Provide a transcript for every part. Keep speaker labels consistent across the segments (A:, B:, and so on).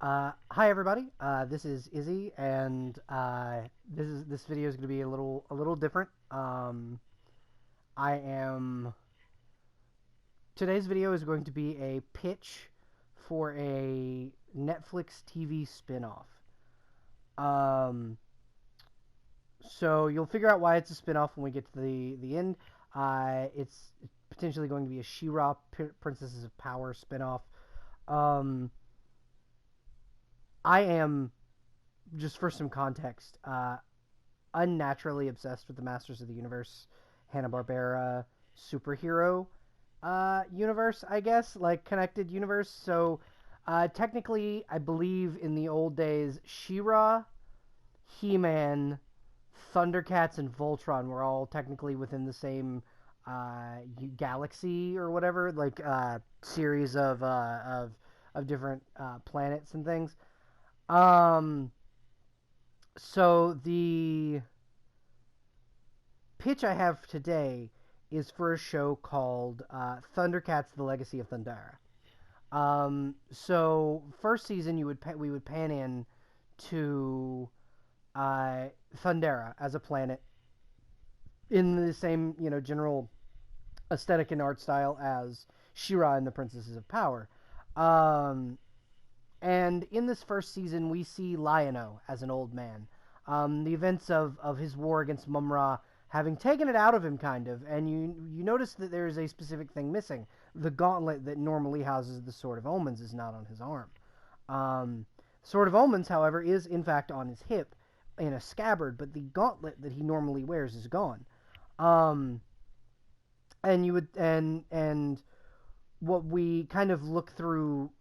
A: Hi everybody. This is Izzy, and this video is going to be a little different. I am Today's video is going to be a pitch for a Netflix TV spinoff. Um, so you'll figure out why it's a spinoff when we get to the end. It's potentially going to be a She-Ra Princesses of Power spinoff. Um, I am, just for some context, unnaturally obsessed with the Masters of the Universe, Hanna-Barbera superhero universe, I guess, like connected universe. So technically, I believe in the old days, She-Ra, He-Man, Thundercats, and Voltron were all technically within the same galaxy or whatever, like series of different planets and things. Um, so the pitch I have today is for a show called Thundercats: The Legacy of Thundera. So first season we would pan in to Thundera as a planet in the same general aesthetic and art style as She-Ra and the Princesses of Power. Um, and in this first season, we see Lion-O as an old man. The events of his war against Mum-Ra having taken it out of him, kind of, and you notice that there is a specific thing missing. The gauntlet that normally houses the Sword of Omens is not on his arm. Um, Sword of Omens, however, is in fact on his hip in a scabbard, but the gauntlet that he normally wears is gone. Um, and you would and what we kind of look through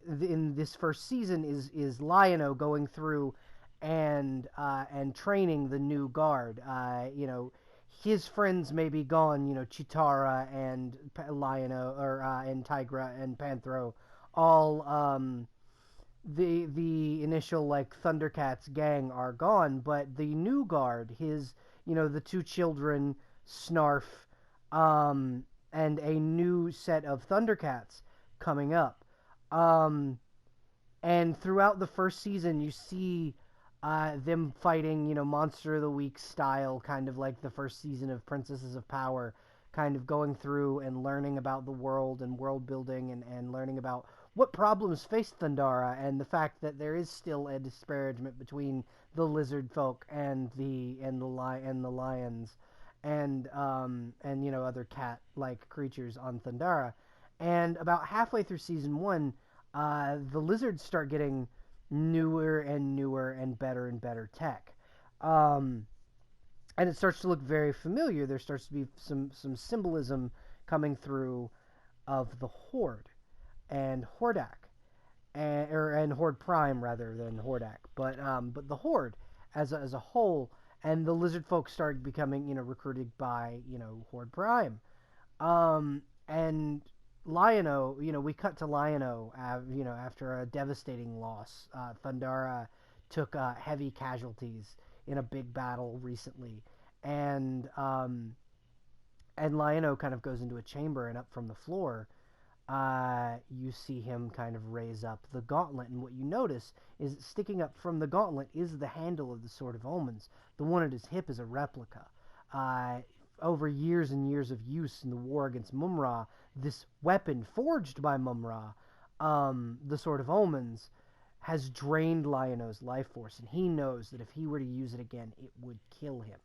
A: in this first season is Lion-O going through and training the new guard. His friends may be gone. Chitara and Lion-O or and Tigra and Panthro, all the initial like Thundercats gang are gone, but the new guard, his the two children, Snarf, and a new set of Thundercats coming up. Um, and throughout the first season, you see them fighting, Monster of the Week style, kind of like the first season of Princesses of Power, kind of going through and learning about the world and world building and learning about what problems face Thundera and the fact that there is still a disparagement between the lizard folk and the lions and other cat like creatures on Thundera. And about halfway through season one, the lizards start getting newer and newer and better tech. Um, and it starts to look very familiar. There starts to be some symbolism coming through of the Horde and Hordak, and Horde Prime rather than Hordak, but the Horde as a whole, and the lizard folk start becoming recruited by Horde Prime, and Lion-O, we cut to Lion-O, after a devastating loss. Thundera took heavy casualties in a big battle recently, and Lion-O kind of goes into a chamber, and up from the floor, you see him kind of raise up the gauntlet, and what you notice is sticking up from the gauntlet is the handle of the Sword of Omens. The one at his hip is a replica. Uh, Over years and years of use in the war against Mum-Ra, this weapon forged by Mum-Ra, the Sword of Omens, has drained Lion-O's life force, and he knows that if he were to use it again, it would kill him.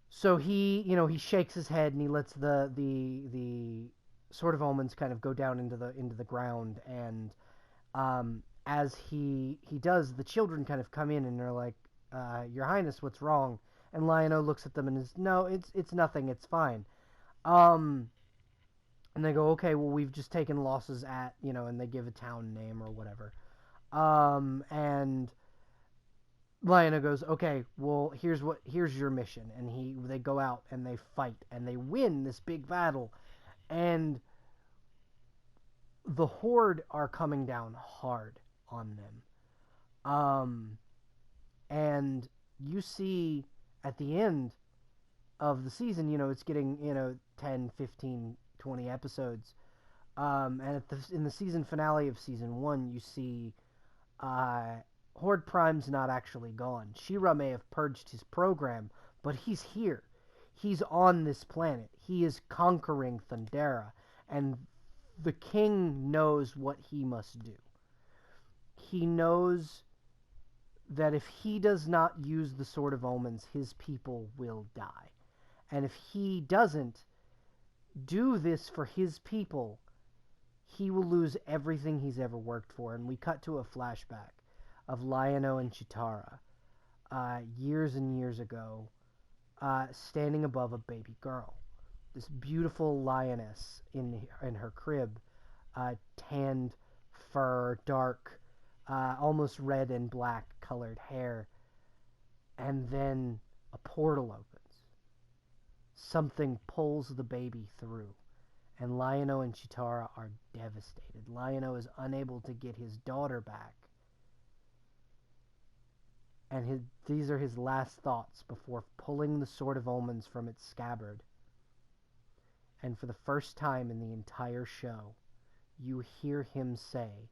A: So he shakes his head and he lets the Sword of Omens kind of go down into the ground, and as he does, the children kind of come in and they're like, "Your Highness, what's wrong?" And Lion-O looks at them and is, "No, it's nothing, it's fine." Um, and they go, "Okay, well we've just taken losses at and they give a town name or whatever. And Lion-O goes, "Okay, well here's your mission," and they go out and they fight and they win this big battle, and the Horde are coming down hard on them. And you see at the end of the season, it's getting, 10, 15, 20 episodes. And in the season finale of season 1, you see Horde Prime's not actually gone. She-Ra may have purged his program, but he's here. He's on this planet. He is conquering Thundera, and the king knows what he must do. He knows that if he does not use the Sword of Omens, his people will die. And if he doesn't do this for his people, he will lose everything he's ever worked for. And we cut to a flashback of Lion-O and Cheetara, years and years ago, standing above a baby girl. This beautiful lioness in her crib, tanned fur, dark, almost red and black colored hair. And then a portal opens. Something pulls the baby through. And Lion-O and Cheetara are devastated. Lion-O is unable to get his daughter back. And these are his last thoughts before pulling the Sword of Omens from its scabbard. And for the first time in the entire show, you hear him say,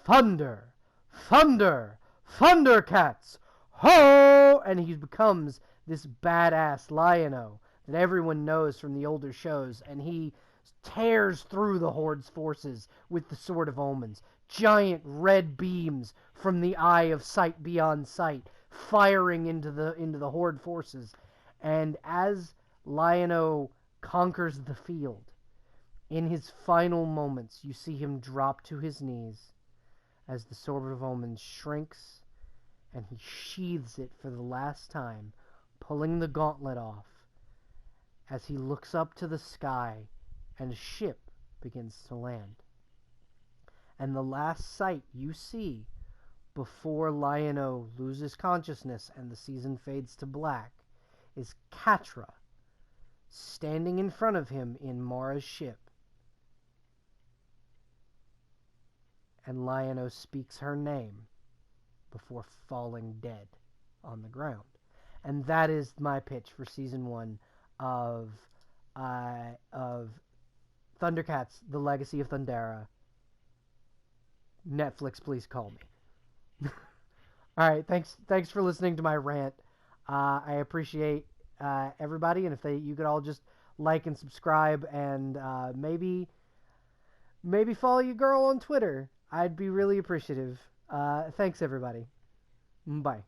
A: "Thunder! Thunder! Thundercats! Ho!" And he becomes this badass Lion-O that everyone knows from the older shows, and he tears through the Horde's forces with the Sword of Omens. Giant red beams from the eye of Sight Beyond Sight firing into the Horde forces. And as Lion-O conquers the field, in his final moments, you see him drop to his knees as the Sword of Omens shrinks, and he sheathes it for the last time, pulling the gauntlet off, as he looks up to the sky and a ship begins to land. And the last sight you see before Lion-O loses consciousness and the season fades to black is Catra standing in front of him in Mara's ship. And Lion-O speaks her name before falling dead on the ground. And that is my pitch for season 1 of Thundercats: The Legacy of Thundera. Netflix, please call me. All right, thanks for listening to my rant. I appreciate everybody, and if you could all just like and subscribe, and maybe follow your girl on Twitter, I'd be really appreciative. Thanks, everybody. Bye.